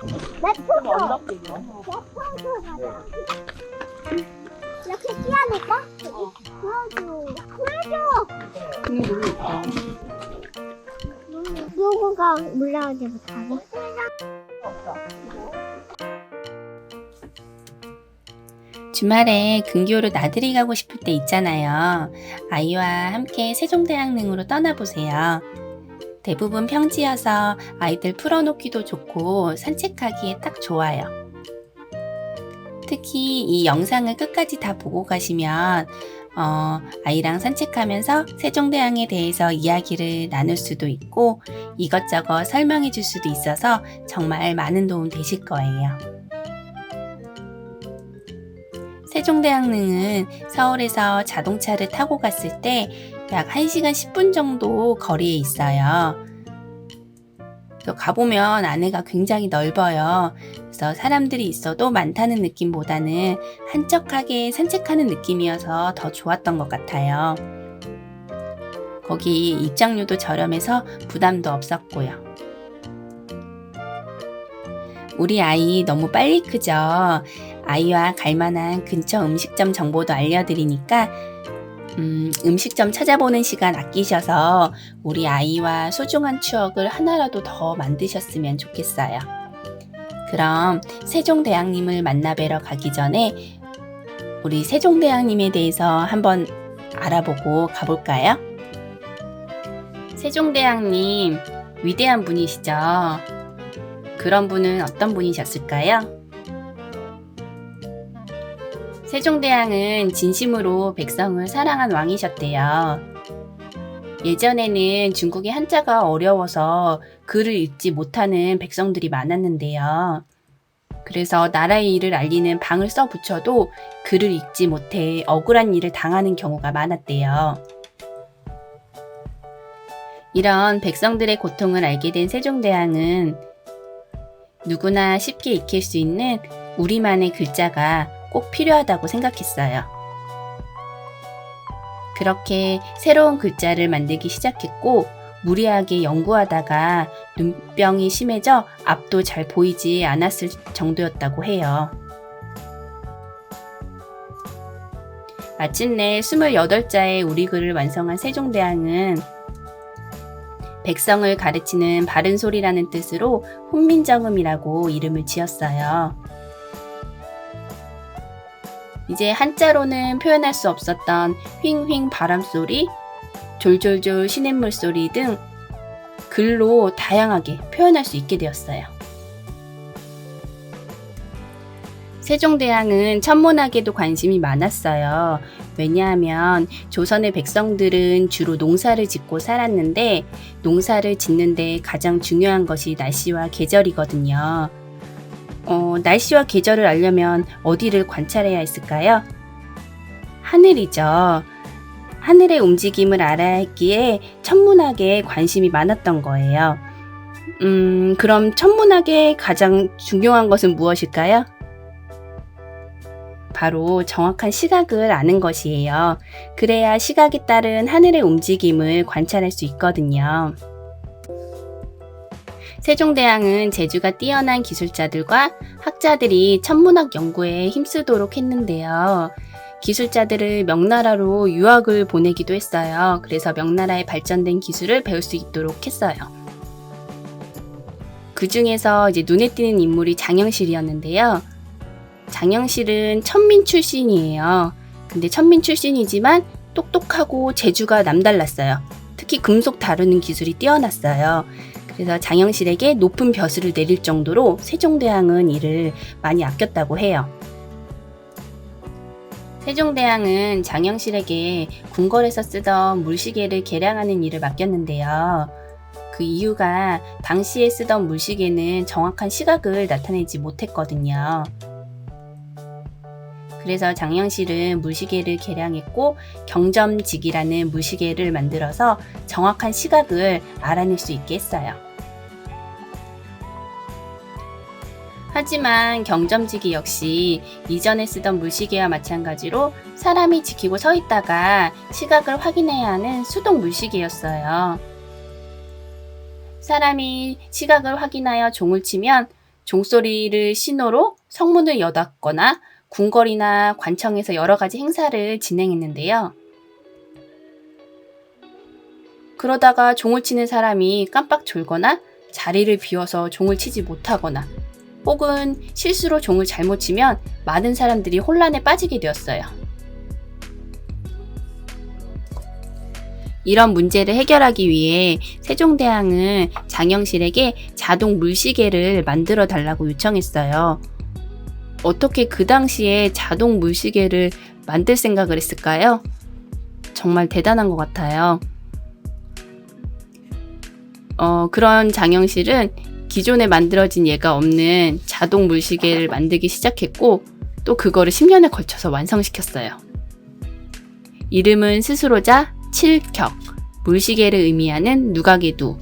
내 이렇게 끼워낼까? 보여줘. 누구가 올라오지 못하게? 주말에 근교로 나들이 가고 싶을 때 있잖아요. 아이와 함께 세종대왕릉으로 떠나보세요. 대부분 평지여서 아이들 풀어놓기도 좋고 산책하기에 딱 좋아요. 특히 이 영상을 끝까지 다 보고 가시면 아이랑 산책하면서 세종대왕에 대해서 이야기를 나눌 수도 있고 이것저것 설명해 줄 수도 있어서 정말 많은 도움 되실 거예요. 세종대왕릉은 서울에서 자동차를 타고 갔을 때 약 1시간 10분 정도 거리에 있어요. 가보면 안에가 굉장히 넓어요. 그래서 사람들이 있어도 많다는 느낌보다는 한적하게 산책하는 느낌이어서 더 좋았던 것 같아요. 거기 입장료도 저렴해서 부담도 없었고요. 우리 아이 너무 빨리 크죠? 아이와 갈만한 근처 음식점 정보도 알려드리니까 음식점 찾아보는 시간 아끼셔서 우리 아이와 소중한 추억을 하나라도 더 만드셨으면 좋겠어요. 그럼 세종대왕님을 만나뵈러 가기 전에 우리 세종대왕님에 대해서 한번 알아보고 가볼까요? 세종대왕님 위대한 분이시죠? 그런 분은 어떤 분이셨을까요? 세종대왕은 진심으로 백성을 사랑한 왕이셨대요. 예전에는 중국의 한자가 어려워서 글을 읽지 못하는 백성들이 많았는데요. 그래서 나라의 일을 알리는 방을 써 붙여도 글을 읽지 못해 억울한 일을 당하는 경우가 많았대요. 이런 백성들의 고통을 알게 된 세종대왕은 누구나 쉽게 익힐 수 있는 우리만의 글자가 꼭 필요하다고 생각했어요. 그렇게 새로운 글자를 만들기 시작했고 무리하게 연구하다가 눈병이 심해져 앞도 잘 보이지 않았을 정도였다고 해요. 마침내 28자의 우리 글을 완성한 세종대왕은 백성을 가르치는 바른 소리라는 뜻으로 훈민정음이라고 이름을 지었어요. 이제 한자로는 표현할 수 없었던 휑휑 바람소리, 졸졸졸 시냇물 소리 등 글로 다양하게 표현할 수 있게 되었어요. 세종대왕은 천문학에도 관심이 많았어요. 왜냐하면 조선의 백성들은 주로 농사를 짓고 살았는데 농사를 짓는데 가장 중요한 것이 날씨와 계절이거든요. 날씨와 계절을 알려면 어디를 관찰해야 했을까요? 하늘이죠. 하늘의 움직임을 알아야 했기에 천문학에 관심이 많았던 거예요. 그럼 천문학의 가장 중요한 것은 무엇일까요? 바로 정확한 시각을 아는 것이에요. 그래야 시각에 따른 하늘의 움직임을 관찰할 수 있거든요. 세종대왕은 재주가 뛰어난 기술자들과 학자들이 천문학 연구에 힘쓰도록 했는데요. 기술자들을 명나라로 유학을 보내기도 했어요. 그래서 명나라의 발전된 기술을 배울 수 있도록 했어요. 그 중에서 이제 눈에 띄는 인물이 장영실이었는데요. 장영실은 천민 출신이에요. 근데 천민 출신이지만 똑똑하고 재주가 남달랐어요. 특히 금속 다루는 기술이 뛰어났어요. 그래서 장영실에게 높은 벼슬을 내릴 정도로 세종대왕은 이를 많이 아꼈다고 해요. 세종대왕은 장영실에게 궁궐에서 쓰던 물시계를 개량하는 일을 맡겼는데요. 그 이유가 당시에 쓰던 물시계는 정확한 시각을 나타내지 못했거든요. 그래서 장영실은 물시계를 개량했고 경점직이라는 물시계를 만들어서 정확한 시각을 알아낼 수 있게 했어요. 하지만 경점지기 역시 이전에 쓰던 물시계와 마찬가지로 사람이 지키고 서 있다가 시각을 확인해야 하는 수동 물시계였어요. 사람이 시각을 확인하여 종을 치면 종소리를 신호로 성문을 여닫거나 궁궐이나 관청에서 여러 가지 행사를 진행했는데요. 그러다가 종을 치는 사람이 깜빡 졸거나 자리를 비워서 종을 치지 못하거나 혹은 실수로 종을 잘못 치면 많은 사람들이 혼란에 빠지게 되었어요. 이런 문제를 해결하기 위해 세종대왕은 장영실에게 자동 물시계를 만들어 달라고 요청했어요. 어떻게 그 당시에 자동 물시계를 만들 생각을 했을까요? 정말 대단한 것 같아요. 그런 장영실은 기존에 만들어진 예가 없는 자동 물시계를 만들기 시작했고 또 그거를 10년에 걸쳐서 완성시켰어요. 이름은 스스로자 칠격, 물시계를 의미하는 누각의두.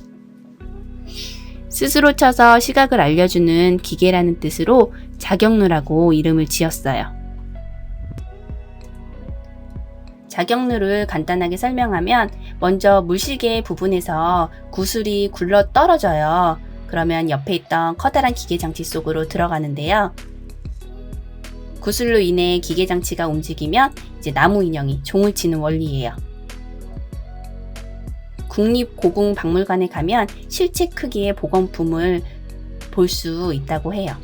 스스로 쳐서 시각을 알려주는 기계라는 뜻으로 자격루라고 이름을 지었어요. 자격루를 간단하게 설명하면 먼저 물시계 부분에서 구슬이 굴러 떨어져요. 그러면 옆에 있던 커다란 기계장치 속으로 들어가는데요. 구슬로 인해 기계장치가 움직이면 이제 나무 인형이 종을 치는 원리예요. 국립고궁박물관에 가면 실제 크기의 복원품을 볼 수 있다고 해요.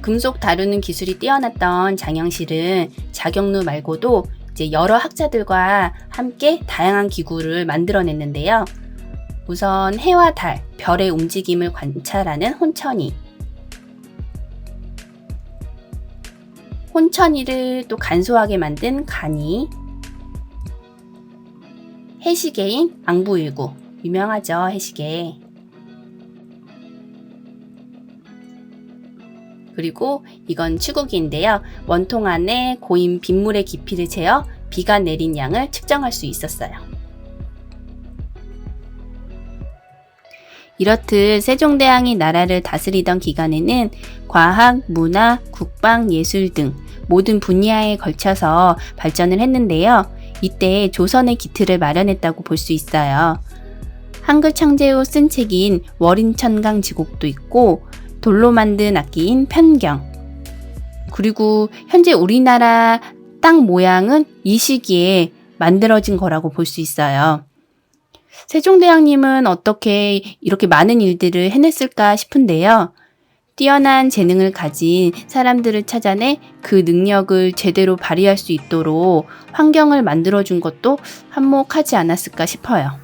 금속 다루는 기술이 뛰어났던 장영실은 자격루 말고도 이제 여러 학자들과 함께 다양한 기구를 만들어냈는데요. 우선 해와 달, 별의 움직임을 관찰하는 혼천이, 혼천이를 또 간소하게 만든 간이, 해시계인 앙부일구, 유명하죠, 해시계. 그리고 이건 추구기인데요. 원통 안에 고인 빗물의 깊이를 재어 비가 내린 양을 측정할 수 있었어요. 이렇듯 세종대왕이 나라를 다스리던 기간에는 과학, 문화, 국방, 예술 등 모든 분야에 걸쳐서 발전을 했는데요. 이때 조선의 기틀을 마련했다고 볼 수 있어요. 한글 창제 후 쓴 책인 월인천강지곡도 있고 돌로 만든 악기인 편경, 그리고 현재 우리나라 땅 모양은 이 시기에 만들어진 거라고 볼 수 있어요. 세종대왕님은 어떻게 이렇게 많은 일들을 해냈을까 싶은데요. 뛰어난 재능을 가진 사람들을 찾아내 그 능력을 제대로 발휘할 수 있도록 환경을 만들어준 것도 한몫하지 않았을까 싶어요.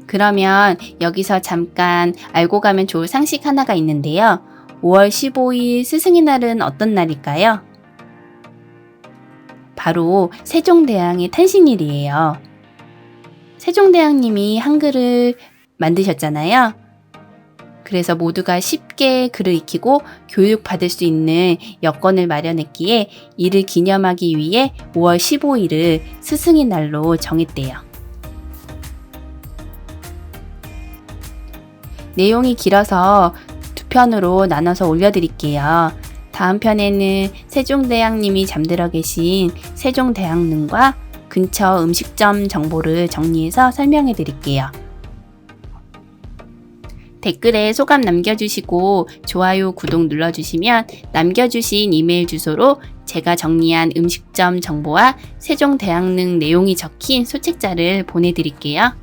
그러면 여기서 잠깐 알고 가면 좋을 상식 하나가 있는데요. 5월 15일 스승의 날은 어떤 날일까요? 바로 세종대왕의 탄신일이에요. 세종대왕님이 한글을 만드셨잖아요. 그래서 모두가 쉽게 글을 익히고 교육받을 수 있는 여건을 마련했기에 이를 기념하기 위해 5월 15일을 스승의 날로 정했대요. 내용이 길어서 두 편으로 나눠서 올려드릴게요. 다음 편에는 세종대왕님이 잠들어 계신 세종대왕릉과 근처 음식점 정보를 정리해서 설명해 드릴게요. 댓글에 소감 남겨주시고 좋아요, 구독 눌러주시면 남겨주신 이메일 주소로 제가 정리한 음식점 정보와 세종대왕릉 내용이 적힌 소책자를 보내드릴게요.